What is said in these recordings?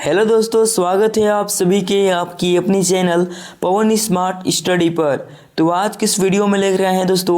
Hello दोस्तों, स्वागत है आप सभी के आपकी अपनी चैनल पवन स्मार्ट स्टडी पर। तो आज किस वीडियो में लेकर आए हैं दोस्तों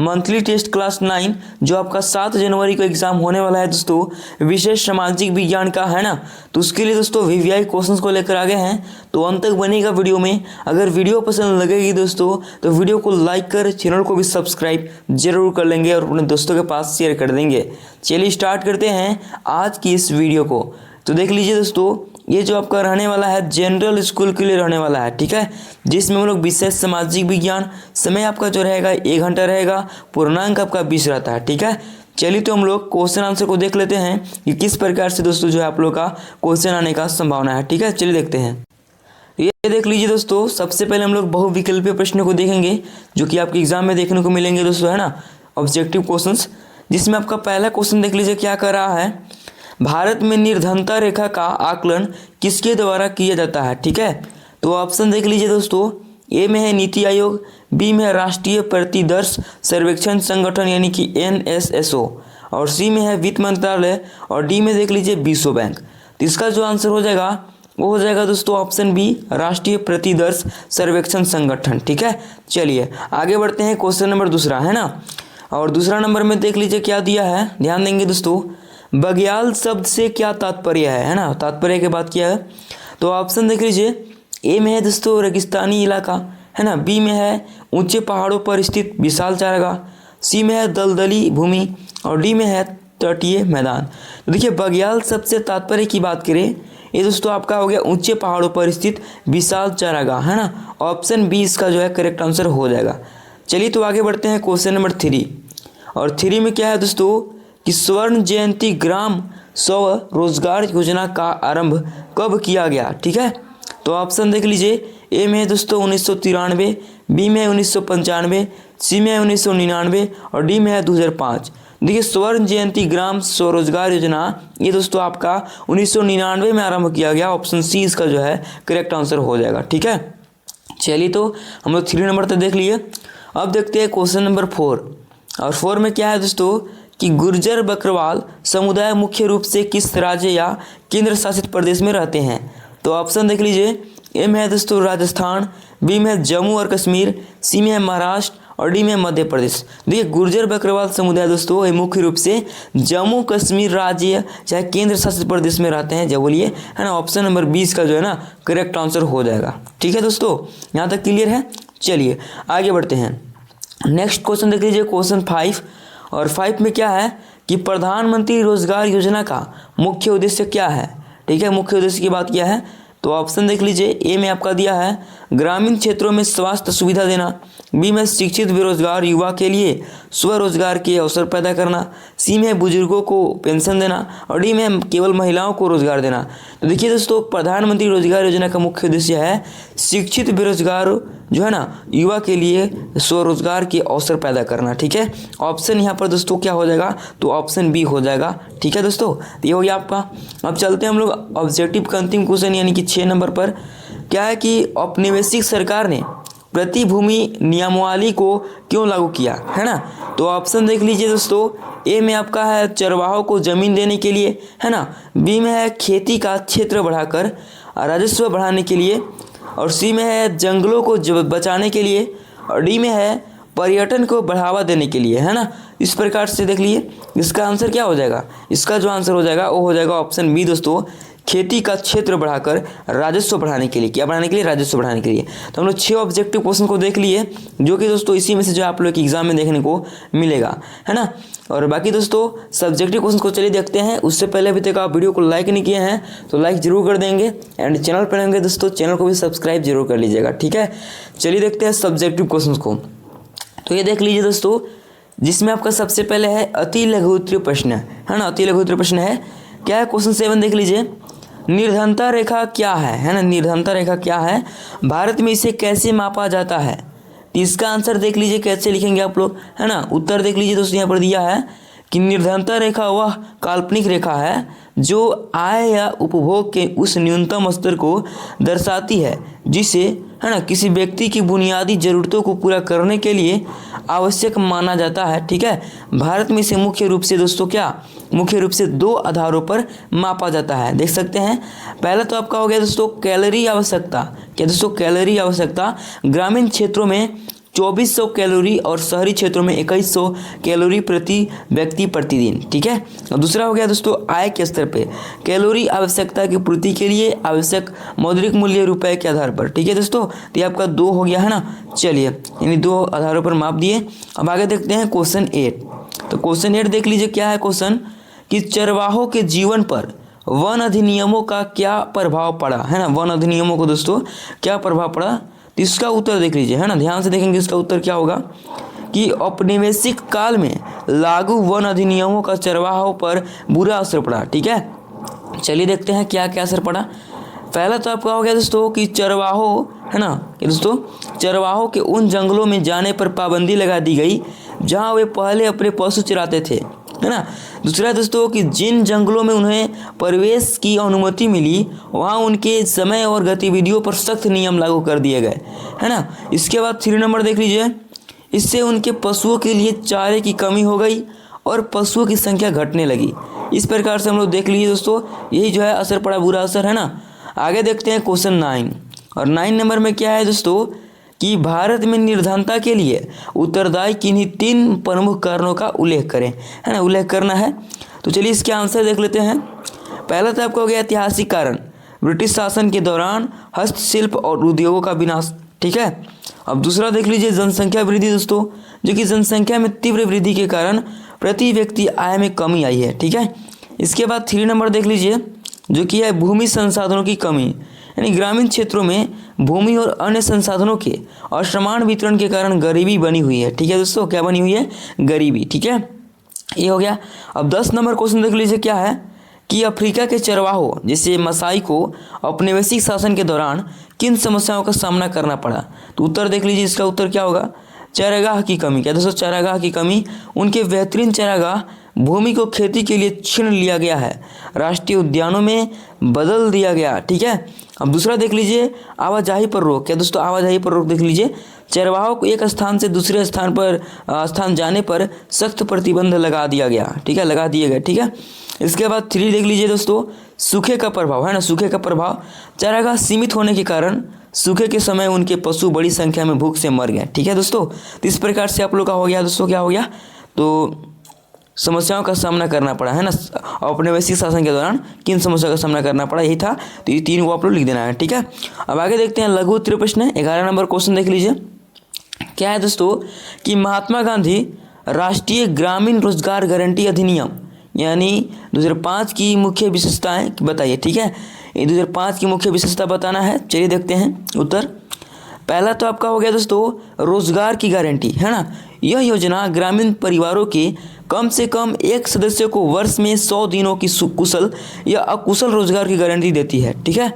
मंथली टेस्ट क्लास 9 जो आपका 7 जनवरी को एग्जाम होने वाला है दोस्तों, विशेष सामाजिक विज्ञान का है ना। तो उसके लिए दोस्तों वीवीआई क्वेश्चंस को लेकर आ गए हैं, तो अंत तक बनेगा वीडियो में। अगर वीडियो पसंद लगेगी दोस्तों तो वीडियो को लाइक कर चैनल को भी सब्सक्राइब जरूर कर लेंगे और अपने दोस्तों के पास शेयर कर देंगे। चलिए स्टार्ट करते हैं आज की इस वीडियो को। तो देख लीजिए दोस्तों, ये जो आपका रहने वाला है जनरल स्कूल के लिए रहने वाला है, ठीक है, जिसमें हम लोग विशेष सामाजिक विज्ञान, समय आपका जो रहेगा 1 घंटा रहेगा, पूर्णांक आपका 20 रहता है, ठीक है। चलिए तो हम लोग क्वेश्चन आंसर को देख लेते हैं कि किस प्रकार से दोस्तों जो है आप लोग का क्वेश्चन आने का संभावना है, ठीक है। चलिए देखते हैं। ये देख लीजिए दोस्तों, सबसे पहले हम लोग बहुविकल्पीय प्रश्नों को देखेंगे जो कि आपके एग्जाम में देखने को मिलेंगे दोस्तों, है ना, ऑब्जेक्टिव क्वेश्चंस। जिसमें आपका पहला क्वेश्चन देख लीजिए क्या कर रहा है, भारत में निर्धनता रेखा का आकलन किसके द्वारा किया जाता है, ठीक है। तो ऑप्शन देख लीजिए दोस्तों, ए में है नीति आयोग, बी में है राष्ट्रीय प्रतिदर्श सर्वेक्षण संगठन यानी कि NSSO, और सी में है वित्त मंत्रालय, और डी में देख लीजिए विश्व बैंक। तो इसका जो आंसर हो जाएगा वो हो जाएगा दोस्तों ऑप्शन बी, राष्ट्रीय प्रतिदर्श सर्वेक्षण संगठन, ठीक है। चलिए आगे बढ़ते हैं, क्वेश्चन नंबर दूसरा है ना। और दूसरा नंबर में देख लीजिए क्या दिया है, ध्यान देंगे दोस्तों, बग्याल शब्द से क्या तात्पर्य है ना, तात्पर्य के बाद क्या है। तो ऑप्शन देख लीजिए, ए में है दोस्तों रेगिस्तानी इलाका, है ना, बी में है ऊंचे पहाड़ों पर स्थित विशाल चारागाह, सी में है दलदली भूमि, और डी में है तटीय मैदान। तो देखिए बग्याल शब्द से तात्पर्य की बात करें, ये दोस्तों आपका हो गया ऊंचे पहाड़ों पर स्थित विशाल चारागाह, है ना। ऑप्शन बी इसका जो है करेक्ट आंसर हो जाएगा। चलिए तो आगे बढ़ते हैं, क्वेश्चन नंबर 3। और 3 में क्या है दोस्तों कि स्वर्ण जयंती ग्राम स्वरोजगार योजना का आरंभ कब किया गया, ठीक है। तो ऑप्शन देख लीजिए, ए में है दोस्तों 1993, बी में है 1995, सी में है 1999, और डी में है 2005। देखिए स्वर्ण जयंती ग्राम स्वरोजगार योजना ये दोस्तों आपका 1999 में आरंभ किया गया। ऑप्शन सी इसका जो है करेक्ट आंसर हो जाएगा, ठीक है। चलिए तो हम लोग 3 नंबर तक देख लिए। अब देखते हैं क्वेश्चन नंबर 4। और 4 में क्या है दोस्तों कि गुर्जर बकरवाल समुदाय मुख्य रूप से किस राज्य या केंद्र शासित प्रदेश में रहते हैं। तो ऑप्शन देख लीजिए, ए में है दोस्तों राजस्थान, बी में है जम्मू और कश्मीर, सी में है महाराष्ट्र, और डी में है मध्य प्रदेश। देखिए गुर्जर बकरवाल समुदाय दोस्तों ये मुख्य रूप से जम्मू कश्मीर राज्य चाहे केंद्र शासित प्रदेश में रहते हैं, जब बोलिए, है ना। ऑप्शन नंबर 20 का जो है ना करेक्ट आंसर हो जाएगा, ठीक है दोस्तों, यहाँ तक क्लियर है। चलिए आगे बढ़ते हैं, नेक्स्ट क्वेश्चन देख लीजिए, क्वेश्चन 5। और 5 में क्या है कि प्रधानमंत्री रोजगार योजना का मुख्य उद्देश्य क्या है, ठीक है। मुख्य उद्देश्य की बात क्या है, तो ऑप्शन देख लीजिए, ए में आपका दिया है ग्रामीण क्षेत्रों में स्वास्थ्य सुविधा देना, बी में शिक्षित बेरोजगार युवा के लिए स्वरोजगार के अवसर पैदा करना, सी में बुजुर्गों को पेंशन देना, और डी में केवल महिलाओं को रोजगार देना। तो देखिए दोस्तों प्रधानमंत्री रोजगार योजना का मुख्य उद्देश्य है शिक्षित बेरोजगार जो है ना युवा के लिए स्वरोजगार के अवसर पैदा करना, ठीक है। ऑप्शन यहाँ पर दोस्तों क्या हो जाएगा, तो ऑप्शन बी हो जाएगा, ठीक है दोस्तों। ये हो गया आपका। अब चलते हैं हम लोग ऑब्जेक्टिव का अंतिम क्वेश्चन यानी कि 6 नंबर पर। क्या है कि औपनिवेशिक सरकार ने प्रतिभूमि नियमावली को क्यों लागू किया, है ना। तो ऑप्शन देख लीजिए दोस्तों, ए में आपका है चरवाहों को जमीन देने के लिए, है ना, बी में है खेती का क्षेत्र बढ़ाकर राजस्व बढ़ाने के लिए, और सी में है जंगलों को बचाने के लिए, और डी में है पर्यटन को बढ़ावा देने के लिए, है ना। इस प्रकार से देख लिए इसका आंसर क्या हो जाएगा, इसका जो आंसर हो जाएगा वो हो जाएगा ऑप्शन बी दोस्तों, खेती का क्षेत्र बढ़ाकर राजस्व बढ़ाने के लिए। क्या बढ़ाने के लिए, राजस्व बढ़ाने के लिए। तो हम लोग 6 ऑब्जेक्टिव क्वेश्चन को देख लिए, जो कि दोस्तों इसी में से जो आप लोग के एग्जाम में देखने को मिलेगा, है ना। और बाकी दोस्तों सब्जेक्टिव क्वेश्चन को चलिए देखते हैं। उससे पहले अभी तक आप वीडियो को लाइक नहीं किए हैं तो लाइक जरूर कर देंगे, एंड चैनल पर रहेंगे दोस्तों चैनल को भी सब्सक्राइब जरूर कर लीजिएगा, ठीक है। चलिए देखते हैं सब्जेक्टिव क्वेश्चन को। तो ये देख लीजिए दोस्तों, जिसमें आपका सबसे पहले है अति लघु उत्तरीय प्रश्न, है ना। अति लघु उत्तरीय प्रश्न है, क्या है, क्वेश्चन 7 देख लीजिए, निर्धनता रेखा क्या है ना। निर्धनता रेखा क्या है, भारत में इसे कैसे मापा जाता है। तो इसका आंसर देख लीजिए कैसे लिखेंगे आप लोग, है ना। उत्तर देख लीजिए दोस्तों, यहाँ पर दिया है कि निर्धनता रेखा वह काल्पनिक रेखा है जो आय या उपभोग के उस न्यूनतम स्तर को दर्शाती है जिसे है ना किसी व्यक्ति की बुनियादी ज़रूरतों को पूरा करने के लिए आवश्यक माना जाता है। ठीक है, भारत में इसे मुख्य रूप से दोस्तों मुख्य रूप से 2 आधारों पर मापा जाता है। देख सकते हैं, पहला तो आपका हो गया दोस्तों कैलोरी आवश्यकता। क्या दोस्तों, कैलोरी आवश्यकता ग्रामीण क्षेत्रों में 2400 कैलोरी और शहरी क्षेत्रों में 2100 कैलोरी प्रति व्यक्ति प्रतिदिन। ठीक है, और दूसरा हो गया दोस्तों आय के स्तर पे कैलोरी आवश्यकता की पूर्ति के लिए आवश्यक मौद्रिक मूल्य रुपए के आधार पर। ठीक है दोस्तों, तो ये आपका 2 हो गया है ना। चलिए, यानी 2 आधारों पर माप दिए। अब आगे देखते हैं क्वेश्चन 8। तो क्वेश्चन 8 देख लीजिए, क्या है क्वेश्चन कि चरवाहों के जीवन पर वन अधिनियमों का क्या प्रभाव पड़ा, है ना। वन अधिनियमों को दोस्तों क्या प्रभाव पड़ा, इसका उत्तर देख लीजिए, है ना। ध्यान से देखेंगे, इसका उत्तर क्या होगा कि औपनिवेशिक काल में लागू वन अधिनियमों का चरवाहों पर बुरा असर पड़ा। ठीक है, चलिए देखते हैं क्या क्या असर पड़ा। पहला तो आपका हो गया दोस्तों कि चरवाहों, है ना, कि दोस्तों चरवाहों के उन जंगलों में जाने पर पाबंदी लगा दी गई जहां वे पहले अपने पशु चराते थे, है ना। दूसरा दोस्तों कि जिन जंगलों में उन्हें प्रवेश की अनुमति मिली वहाँ उनके समय और गतिविधियों पर सख्त नियम लागू कर दिए गए, है ना। इसके बाद 3 नंबर देख लीजिए, इससे उनके पशुओं के लिए चारे की कमी हो गई और पशुओं की संख्या घटने लगी। इस प्रकार से हम लोग देख लीजिए दोस्तों, यही जो है असर पड़ा, बुरा असर, है ना। आगे देखते हैं क्वेश्चन 9। और 9 नंबर में क्या है दोस्तों कि भारत में निर्धनता के लिए उत्तरदायी किन्हीं 3 प्रमुख कारणों का उल्लेख करें, है ना, उल्लेख करना है। तो चलिए इसके आंसर देख लेते हैं। पहला तो आपका हो गया ऐतिहासिक कारण, ब्रिटिश शासन के दौरान हस्तशिल्प और उद्योगों का विनाश। ठीक है, अब दूसरा देख लीजिए जनसंख्या वृद्धि दोस्तों, जो कि जनसंख्या में तीव्र वृद्धि के कारण प्रति व्यक्ति आय में कमी आई है। ठीक है, इसके बाद 3 नंबर देख लीजिए, जो कि है भूमि संसाधनों की कमी, यानी ग्रामीण क्षेत्रों में भूमि और अन्य संसाधनों के असमान वितरण के कारण गरीबी बनी हुई है। ठीक है दोस्तों, क्या बनी हुई है, गरीबी। ठीक है, ये हो गया। अब 10 नंबर क्वेश्चन देख लीजिए, क्या है कि अफ्रीका के चरवाहों जैसे मसाई को औपनिवेशिक शासन के दौरान किन समस्याओं का सामना करना पड़ा। तो उत्तर देख लीजिए, इसका उत्तर क्या होगा, चारागाह की कमी। क्या दोस्तों, चारागाह की कमी। उनके बेहतरीन चारागाह भूमि को खेती के लिए छीन लिया गया है, राष्ट्रीय उद्यानों में बदल दिया गया। ठीक है, अब दूसरा देख लीजिए आवाजाही पर रोक। क्या दोस्तों, आवाजाही पर रोक देख लीजिए, चरवाहों को एक स्थान से दूसरे स्थान जाने पर सख्त प्रतिबंध लगा दिया गया। ठीक है, लगा दिए गए। ठीक है, इसके बाद 3 देख लीजिए दोस्तों, सूखे का प्रभाव, है ना, सूखे का प्रभाव। चारागाह सीमित होने के कारण सूखे के समय उनके पशु बड़ी संख्या में भूख से मर गए। ठीक है दोस्तों, तो इस प्रकार से आप लोग का हो गया दोस्तों, क्या हो गया, तो समस्याओं का सामना करना पड़ा, है ना। औपनिवेशिक शासन के दौरान किन समस्याओं का सामना करना पड़ा, यही था। तो ये 3 को आप लोग लिख देना है। ठीक है, अब आगे देखते हैं लघु उत्तरीय प्रश्न। 11 नंबर क्वेश्चन देख लीजिए, क्या है दोस्तों कि महात्मा गांधी राष्ट्रीय ग्रामीण रोजगार गारंटी अधिनियम यानी 2005 की मुख्य विशेषताएं बताइए। ठीक है, ये 2005 की मुख्य विशेषता बताना है। चलिए देखते हैं उत्तर। पहला तो आपका हो गया दोस्तों रोजगार की गारंटी, है ना। यह योजना ग्रामीण परिवारों के कम से कम एक सदस्य को वर्ष में 100 दिनों की कुशल या अकुशल रोजगार की गारंटी देती है। ठीक है,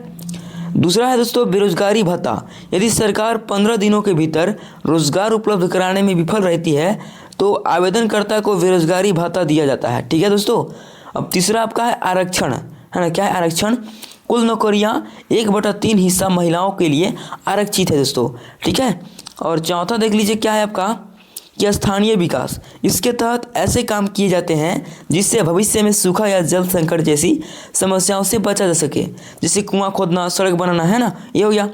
दूसरा है दोस्तों बेरोजगारी भत्ता। यदि सरकार 15 दिनों के भीतर रोजगार उपलब्ध कराने में विफल रहती है तो आवेदनकर्ता को बेरोजगारी भत्ता दिया जाता है। ठीक है दोस्तों, अब तीसरा आपका है आरक्षण, है ना। क्या है आरक्षण, कुल नौकरियां 1/3 हिस्सा महिलाओं के लिए आरक्षित है दोस्तों। ठीक है, और चौथा देख लीजिए, क्या है आपका कि स्थानीय विकास। इसके तहत ऐसे काम किए जाते हैं जिससे भविष्य में सूखा या जल संकट जैसी समस्याओं से बचा जा सके, जैसे कुआं खोदना, सड़क बनाना, है ना। ये हो गया।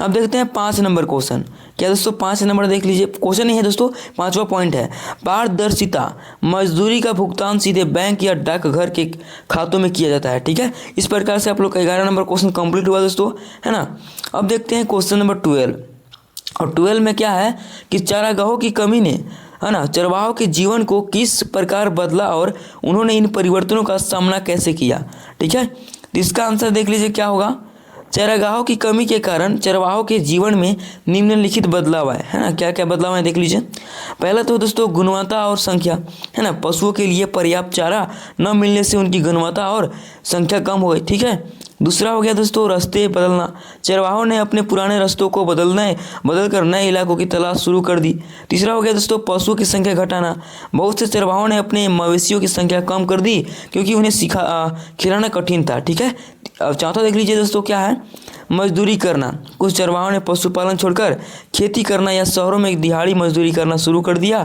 अब देखते हैं 5 नंबर क्वेश्चन। क्या दोस्तों 5 नंबर देख लीजिए, क्वेश्चन नहीं है दोस्तों, 5वां पॉइंट है पारदर्शिता। मजदूरी का भुगतान सीधे बैंक या डाकघर के खातों में किया जाता है। ठीक है, इस प्रकार से आप लोग का 11 नंबर क्वेश्चन कंप्लीट हुआ दोस्तों, है ना। अब देखते हैं क्वेश्चन नंबर 12। और 12 में क्या है कि चारागाहों की कमी ने, है ना, चरवाहों के जीवन को किस प्रकार बदला और उन्होंने इन परिवर्तनों का सामना कैसे किया। ठीक है, तो इसका आंसर देख लीजिए, क्या होगा, चारागाहों की कमी के कारण चरवाहों के जीवन में निम्नलिखित बदलाव आए, है ना। क्या क्या बदलाव है देख लीजिए। पहला तो दोस्तों गुणवत्ता और संख्या, है ना। पशुओं के लिए पर्याप्त चारा न मिलने से उनकी गुणवत्ता और संख्या कम हो गई। ठीक है, दूसरा हो गया दोस्तों रास्ते बदलना। चरवाहों ने अपने पुराने रास्तों को बदल कर नए इलाकों की तलाश शुरू कर दी। तीसरा हो गया दोस्तों पशुओं की संख्या घटाना। बहुत से चरवाहों ने अपने मवेशियों की संख्या कम कर दी क्योंकि उन्हें खिलाना कठिन था। ठीक है, अब चौथा देख लीजिए दोस्तों क्या है, मजदूरी करना। कुछ चरवाहों ने पशुपालन छोड़कर खेती करना या शहरों में दिहाड़ी मजदूरी करना शुरू कर दिया।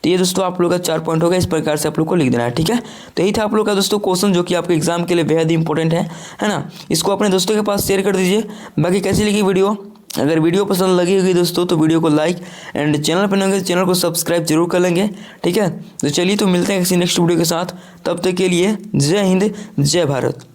तो ये दोस्तों आप लोग का 4 पॉइंट होगा, इस प्रकार से आप लोग को लिख देना है। ठीक है, तो यही था आप लोग का दोस्तों क्वेश्चन जो कि आपके एग्जाम के लिए बेहद ही इंपॉर्टेंट है ना। इसको अपने दोस्तों के पास शेयर कर दीजिए। बाकी कैसी लगी वीडियो, अगर वीडियो पसंद लगी होगी दोस्तों तो वीडियो को लाइक एंड चैनल पर नए चैनल को सब्सक्राइब जरूर कर लेंगे। ठीक है, तो चलिए तो मिलते हैं किसी नेक्स्ट वीडियो के साथ, तब तक के लिए जय हिंद जय भारत।